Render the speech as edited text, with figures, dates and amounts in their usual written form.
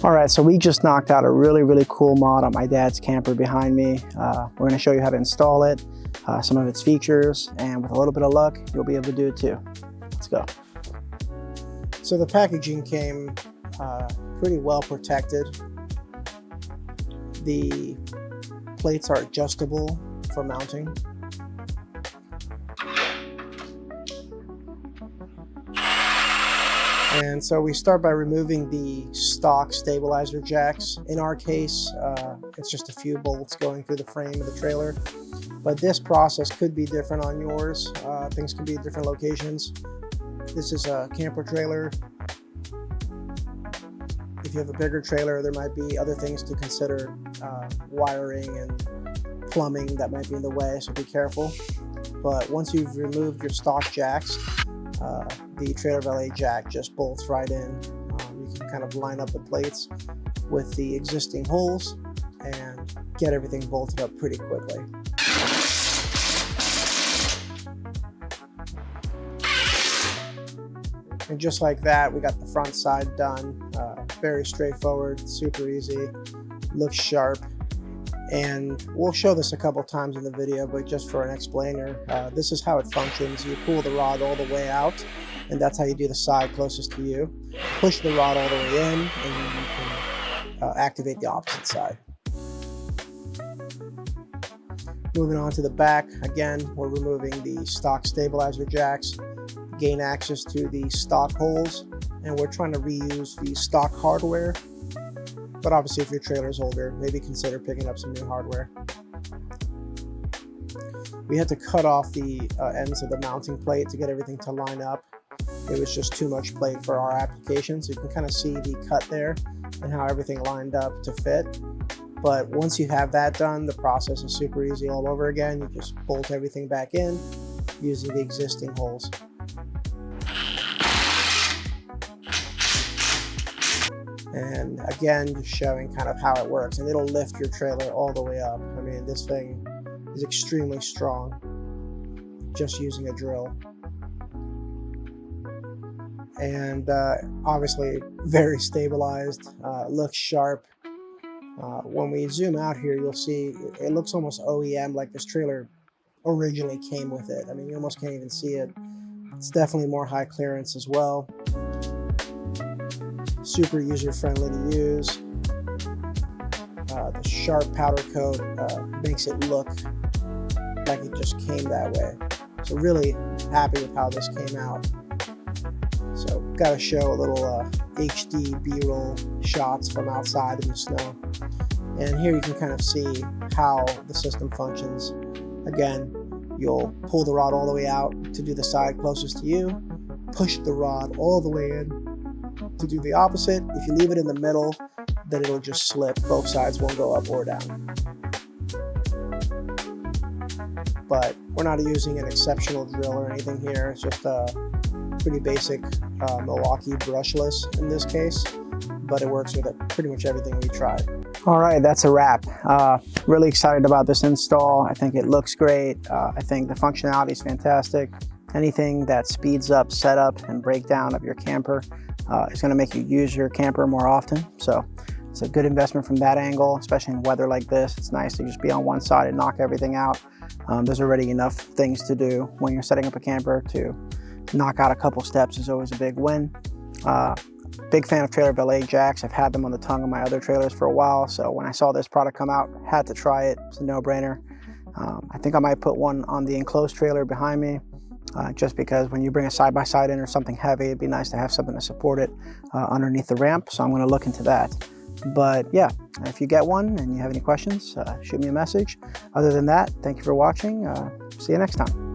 All right, so we just knocked out a really cool mod on my dad's camper behind me. We're going to show you how to install it, some of its features, and with a little bit of luck, you'll be able to do it too. Let's go. So the packaging came pretty well protected. The plates are adjustable for mounting. And so we start by removing the stock stabilizer jacks. In our case, it's just a few bolts going through the frame of the trailer. But this process could be different on yours. Things could be at different locations. This is a camper trailer. If you have a bigger trailer, there might be other things to consider, wiring and plumbing that might be in the way, so be careful. But once you've removed your stock jacks, the Trailervalet jack just bolts right in. You can kind of line up the plates with the existing holes and get everything bolted up pretty quickly. And just like that, we got the front side done. Very straightforward, super easy, looks sharp. And we'll show this a couple times in the video, but just for an explainer, this is how it functions. You pull the rod all the way out, and that's how you do the side closest to you. Push the rod all the way in, and you can activate the opposite side. Moving on to the back, again, we're removing the stock stabilizer jacks, gain access to the stock holes, and we're trying to reuse the stock hardware. But obviously, if your trailer is older, maybe consider picking up some new hardware. We had to cut off the ends of the mounting plate to get everything to line up. It was just too much plate for our application, so you can kind of see the cut there and how everything lined up to fit. But once you have that done, the process is super easy all over again. You just bolt everything back in using the existing holes. And again, just showing kind of how it works, and it'll lift your trailer all the way up. I mean, this thing is extremely strong just using a drill. And obviously very stabilized, looks sharp. When we zoom out here, you'll see it looks almost OEM, like this trailer originally came with it. I mean, you almost can't even see it. It's definitely more high clearance as well. Super user-friendly to use. The sharp powder coat makes it look like it just came that way. So really happy with how this came out. So got to show a little HD B-roll shots from outside in the snow. And here you can kind of see how the system functions. Again, you'll pull the rod all the way out to do the side closest to you, push the rod all the way in to do the opposite. If you leave it in the middle, then it'll just slip. Both sides won't go up or down. But we're not using an exceptional drill or anything here. It's just a pretty basic Milwaukee brushless in this case, but it works with pretty much everything we tried. All right, that's a wrap. Really excited about this install. I think it looks great. I think the functionality is fantastic. Anything that speeds up setup and breakdown of your camper is going to make you use your camper more often. So it's a good investment from that angle, especially in weather like this. It's nice to just be on one side and knock everything out. There's already enough things to do when you're setting up a camper. To knock out a couple steps is always a big win. Big fan of Trailervalet jacks. I've had them on the tongue of my other trailers for a while, so when I saw this product come out, had to try it. It's a no-brainer. I think I might put one on the enclosed trailer behind me, just because when you bring a side-by-side in or something heavy, it'd be nice to have something to support it underneath the ramp, so I'm going to look into that. But yeah, if you get one and you have any questions, shoot me a message. Other than that, thank you for watching. See you next time.